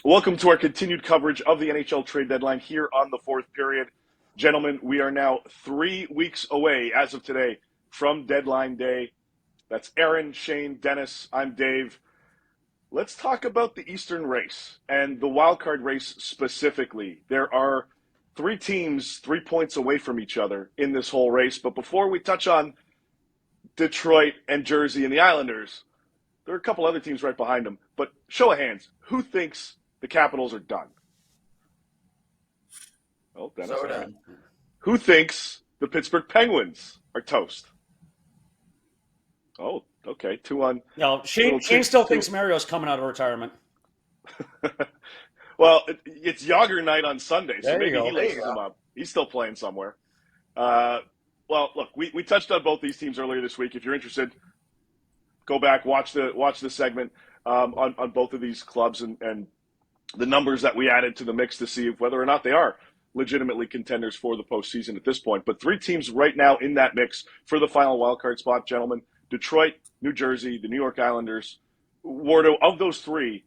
Welcome to our continued coverage of the NHL trade deadline here on the fourth period. Gentlemen, we are now 3 weeks away as of today from deadline day. That's Aaron, Shane, Dennis. I'm Dave. Let's talk about the Eastern race and the wildcard race specifically. There are 3 teams 3 points away from each other in this whole race. But before we touch on Detroit and Jersey and the Islanders, there are a couple other teams right behind them. But show of hands, who thinks the Capitals are done? Oh, Dennis. So done. Who thinks the Pittsburgh Penguins are toast? Oh, okay. 2-1. No, Shane still thinks Mario's coming out of retirement. Well, it's Yager night on Sunday, so maybe he laces him up. He's still playing somewhere. Well, look, we touched on both these teams earlier this week. If you're interested, go back, watch the segment on both of these clubs and the numbers that we added to the mix to see whether or not they are legitimately contenders for the postseason at this point. But 3 teams right now in that mix for the final wildcard spot, gentlemen: Detroit, New Jersey, the New York Islanders. Wardo, of those 3,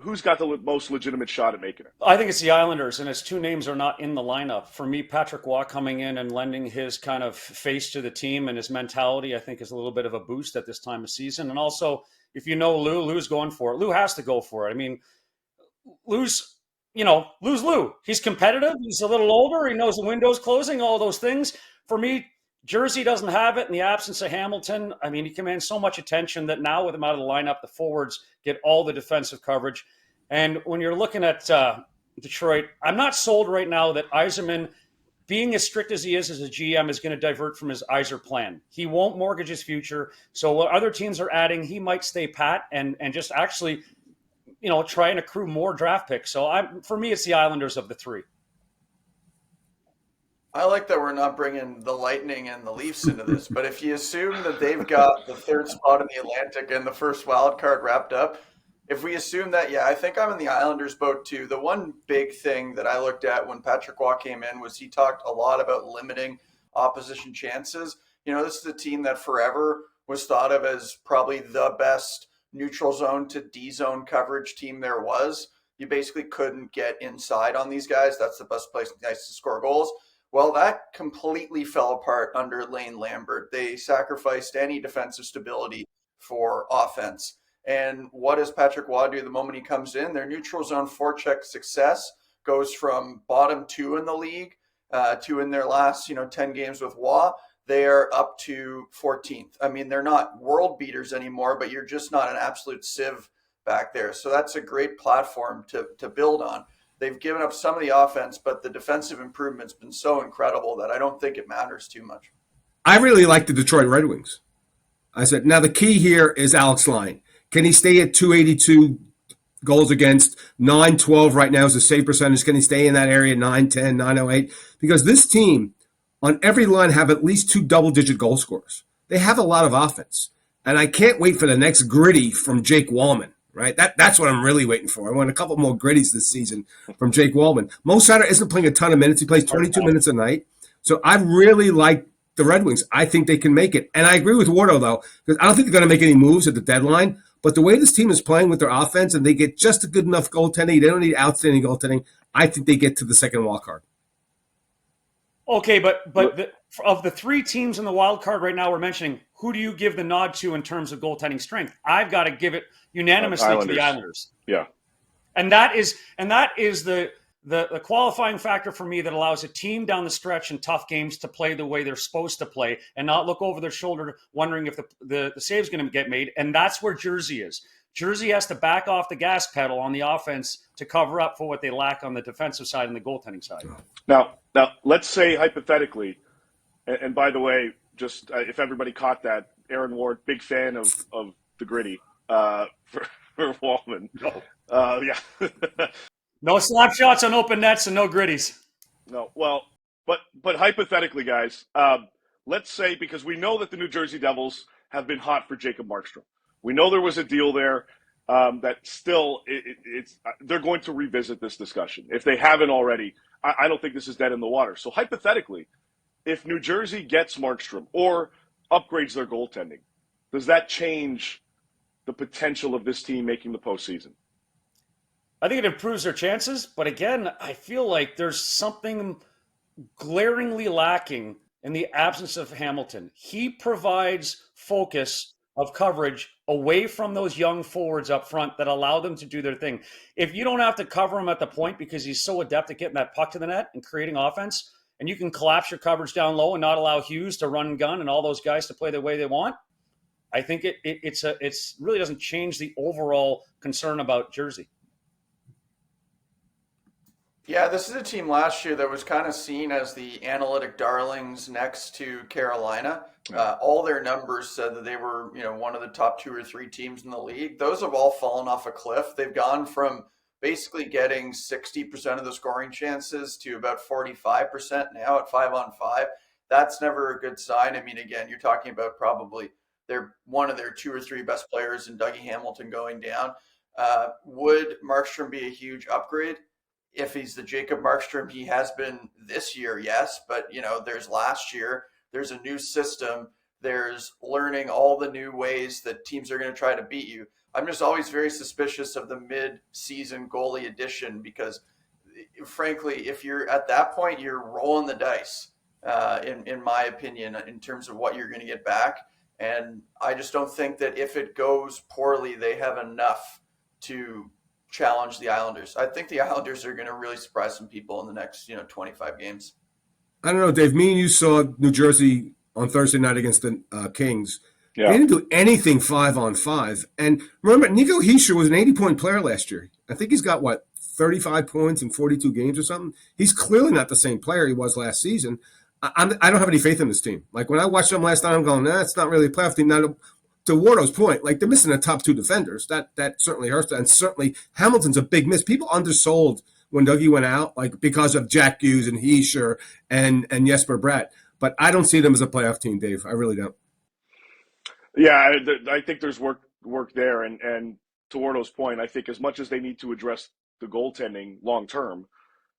who's got the most legitimate shot at making it? I think it's the Islanders, and its 2 names are not in the lineup. For me, Patrick Waugh coming in and lending his kind of face to the team and his mentality, I think, is a little bit of a boost at this time of season. And also, if you know Lou's going for it. Lou has to go for it. I mean, Lou's Lou. He's competitive. He's a little older. He knows the window's closing, all those things. For me, Jersey doesn't have it in the absence of Hamilton. I mean, he commands so much attention that now with him out of the lineup, the forwards get all the defensive coverage. And when you're looking at Detroit, I'm not sold right now that Eiserman, being as strict as he is as a GM, is going to divert from his Eiser plan. He won't mortgage his future. So what other teams are adding, he might stay pat and just actually – try and accrue more draft picks. So for me, it's the Islanders of the 3. I like that we're not bringing the Lightning and the Leafs into this, but if you assume that they've got the 3rd spot in the Atlantic and the first wild card wrapped up, if we assume that, I think I'm in the Islanders boat too. The one big thing that I looked at when Patrick Waugh came in was he talked a lot about limiting opposition chances. This is a team that forever was thought of as probably the best neutral zone to D zone coverage team there was. You basically couldn't get inside on these guys. That's the best place to score goals. Well, that completely fell apart under Lane Lambert. They sacrificed any defensive stability for offense. And what does Patrick Waugh do the moment he comes in? Their neutral zone forecheck success goes from bottom 2 in the league to in their last 10 games with Waugh, they are up to 14th. I mean, they're not world beaters anymore, but you're just not an absolute sieve back there. So that's a great platform to build on. They've given up some of the offense, but the defensive improvement's been so incredible that I don't think it matters too much. I really like the Detroit Red Wings. I said, now the key here is Alex Line. Can he stay at 282 goals against? 912 right now is the save percentage. Can he stay in that area, 910, 908? Because this team on every line have at least 2 double-digit goal scorers. They have a lot of offense. And I can't wait for the next gritty from Jake Wallman, right? That's what I'm really waiting for. I want a couple more gritties this season from Jake Wallman. Mo Sader isn't playing a ton of minutes. He plays 22 minutes a night. So I really like the Red Wings. I think they can make it. And I agree with Wardo, though, because I don't think they're going to make any moves at the deadline. But the way this team is playing with their offense and they get just a good enough goaltending, they don't need outstanding goaltending, I think they get to the second wild card. Okay, but of the 3 teams in the wild card right now we're mentioning, who do you give the nod to in terms of goaltending strength? I've got to give it unanimously to the Islanders. Yeah. And that is the qualifying factor for me that allows a team down the stretch in tough games to play the way they're supposed to play and not look over their shoulder wondering if the save's going to get made. And that's where Jersey is. Jersey has to back off the gas pedal on the offense to cover up for what they lack on the defensive side and the goaltending side. Now, let's say hypothetically, and by the way, just if everybody caught that, Aaron Ward, big fan of the gritty for Wallman. No. Yeah. No slap shots on open nets and no gritties. No, well, but hypothetically, guys, let's say, because we know that the New Jersey Devils have been hot for Jacob Markstrom. We know there was a deal there that still they're going to revisit this discussion. If they haven't already, I don't think this is dead in the water. So hypothetically, if New Jersey gets Markstrom or upgrades their goaltending, does that change the potential of this team making the postseason? I think it improves their chances, but again, I feel like there's something glaringly lacking in the absence of Hamilton. He provides focus of coverage away from those young forwards up front that allow them to do their thing. If you don't have to cover him at the point because he's so adept at getting that puck to the net and creating offense, and you can collapse your coverage down low and not allow Hughes to run and gun and all those guys to play the way they want, I think it's really doesn't change the overall concern about Jersey. Yeah, this is a team last year that was kind of seen as the analytic darlings next to Carolina. All their numbers said that they were, one of the top 2 or 3 teams in the league. Those have all fallen off a cliff. They've gone from basically getting 60% of the scoring chances to about 45% now at 5-on-5. That's never a good sign. I mean, again, you're talking about probably they're one of their 2 or 3 best players in Dougie Hamilton going down. Would Markstrom be a huge upgrade? If he's the Jacob Markstrom he has been this year, yes. But, there's last year, there's a new system, there's learning all the new ways that teams are going to try to beat you. I'm just always very suspicious of the mid-season goalie addition because, frankly, if you're at that point, you're rolling the dice, in my opinion, in terms of what you're going to get back. And I just don't think that if it goes poorly, they have enough to challenge the Islanders. I think the Islanders are going to really surprise some people in the next, 25 games. I don't know, Dave. Me and you saw New Jersey on Thursday night against the Kings. Yeah. They didn't do anything 5-on-5. And remember, Nico Hischier was an 80-point player last year. I think he's got, 35 points in 42 games or something? He's clearly not the same player he was last season. I don't have any faith in this team. Like, when I watched them last night, I'm going, it's not really a playoff team. Now, to Wardo's point, they're missing the top 2 defenders. That certainly hurts them. And certainly Hamilton's a big miss. People undersold when Dougie went out, because of Jack Hughes and Hischier and Jesper Bratt. But I don't see them as a playoff team, Dave. I really don't. Yeah, I think there's work there. And to Wardo's point, I think as much as they need to address the goaltending long term,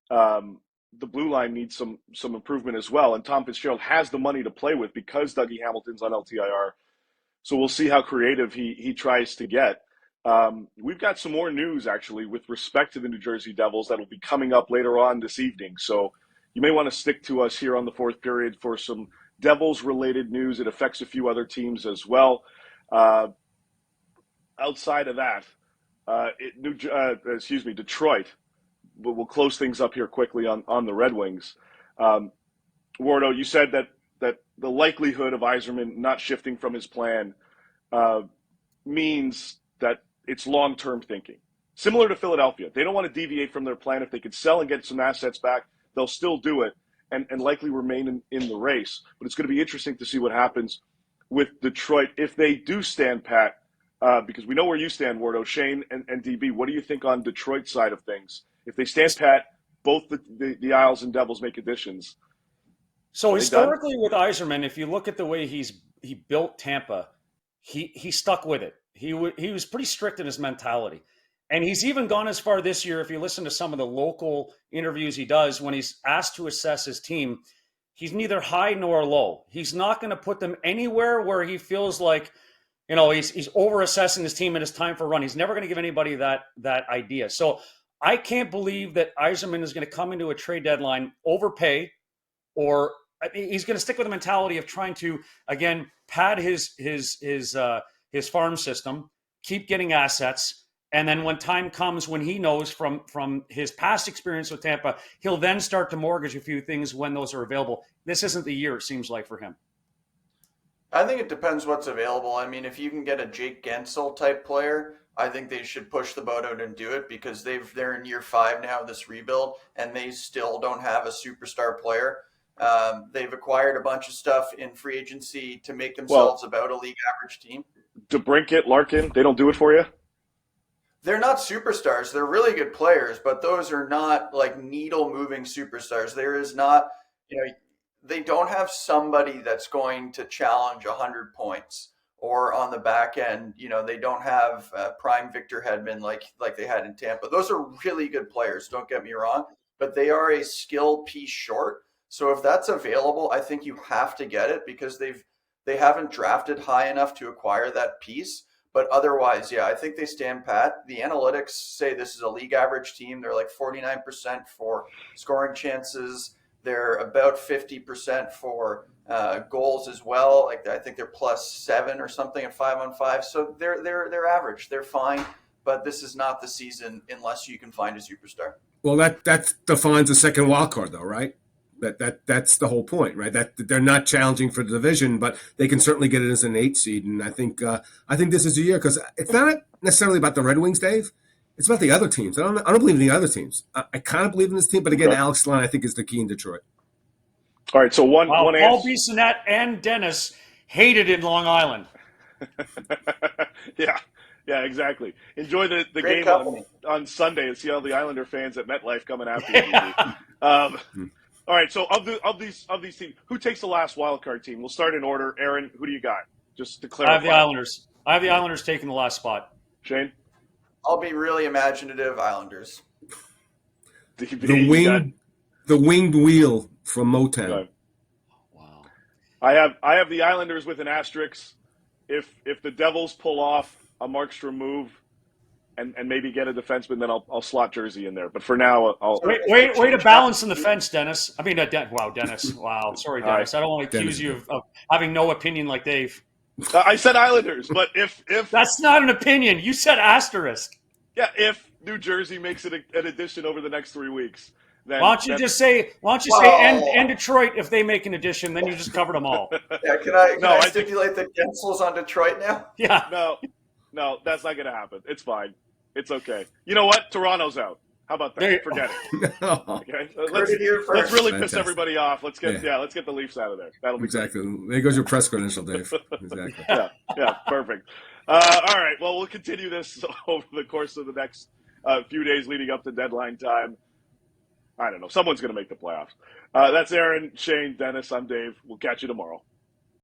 the blue line needs some improvement as well. And Tom Fitzgerald has the money to play with because Dougie Hamilton's on LTIR. So we'll see how creative he tries to get. We've got some more news, actually, with respect to the New Jersey Devils that will be coming up later on this evening. So you may want to stick to us here on the fourth period for some Devils-related news. It affects a few other teams as well. Outside of that, Detroit. But we'll close things up here quickly on the Red Wings. Wardo, you said that the likelihood of Eiserman not shifting from his plan means that it's long-term thinking. Similar to Philadelphia. They don't want to deviate from their plan. If they could sell and get some assets back, they'll still do it and likely remain in the race. But it's going to be interesting to see what happens with Detroit if they do stand pat, because we know where you stand, Wardo. Shane and DB, what do you think on Detroit's side of things? If they stand pat, both the Isles and Devils make additions. So historically with Eiserman, if you look at the way he built Tampa, he stuck with it. He was pretty strict in his mentality. And he's even gone as far this year, if you listen to some of the local interviews he does, when he's asked to assess his team, he's neither high nor low. He's not going to put them anywhere where he feels like, he's over-assessing his team and it's time for a run. He's never going to give anybody that idea. So I can't believe that Eiserman is going to come into a trade deadline, overpay, or he's going to stick with the mentality of trying to, again, pad his farm system, keep getting assets, and then when time comes, when he knows from his past experience with Tampa, he'll then start to mortgage a few things when those are available. This isn't the year, it seems like, for him. I think it depends what's available. I mean, if you can get a Jake Gensel type player, I think they should push the boat out and do it because they're in year 5 now of this rebuild, and they still don't have a superstar player. They've acquired a bunch of stuff in free agency to make themselves about a league average team. DeBrincat, Larkin, they don't do it for you? They're not superstars. They're really good players, but those are not needle-moving superstars. There is not, they don't have somebody that's going to challenge 100 points. Or on the back end, they don't have prime Victor Hedman like they had in Tampa. Those are really good players, don't get me wrong, but they are a skill piece short. So if that's available, I think you have to get it because they haven't drafted high enough to acquire that piece. But otherwise, yeah, I think they stand pat. The analytics say this is a league average team. They're like 49% for scoring chances. They're about 50% for goals as well. Like I think they're +7 or something at 5-on-5. So they're average. They're fine. But this is not the season unless you can find a superstar. Well, that defines a second wild card, though, right? That's the whole point, right? That they're not challenging for the division, but they can certainly get it as an 8 seed. And I think this is a year because it's not necessarily about the Red Wings, Dave. It's about the other teams. I don't believe in the other teams. I kind of believe in this team, but again, okay. Alex Line I think is the key in Detroit. All right, so one Paul answer. Bissonnette and Dennis hated in Long Island. Yeah, exactly. Enjoy the game on Sunday and see all the Islander fans at MetLife coming after you. All right, so of these teams, who takes the last wild card team? We'll start in order. Aaron, who do you got? Just to clarify. I have the Islanders. I have the Islanders taking the last spot. Shane? I'll be really imaginative. Islanders. The winged wheel from Motown. Okay. Wow. I have the Islanders with an asterisk. If the Devils pull off a Markstrom move and maybe get a defenseman, then I'll slot Jersey in there. But for now, I'll wait to balance in the fence, Dennis. I mean, Dennis. Wow, sorry, Dennis. Right. I don't want to accuse you of having no opinion like Dave. I said Islanders, but if that's not an opinion, you said asterisk. Yeah, if New Jersey makes it an addition over the next 3 weeks, then why don't you say and Detroit if they make an addition, then you just covered them all. Yeah, can I stipulate that Gensel's on Detroit now? Yeah. No, that's not going to happen. It's fine. It's okay. You know what? Toronto's out. How about that? Forget it. Okay, let's really piss everybody off. Let's get the Leafs out of there. That'll be exactly. Great. There goes your press credential, Dave. Exactly. Yeah, perfect. All right. Well, we'll continue this over the course of the next few days leading up to deadline time. I don't know. Someone's going to make the playoffs. That's Aaron, Shane, Dennis. I'm Dave. We'll catch you tomorrow.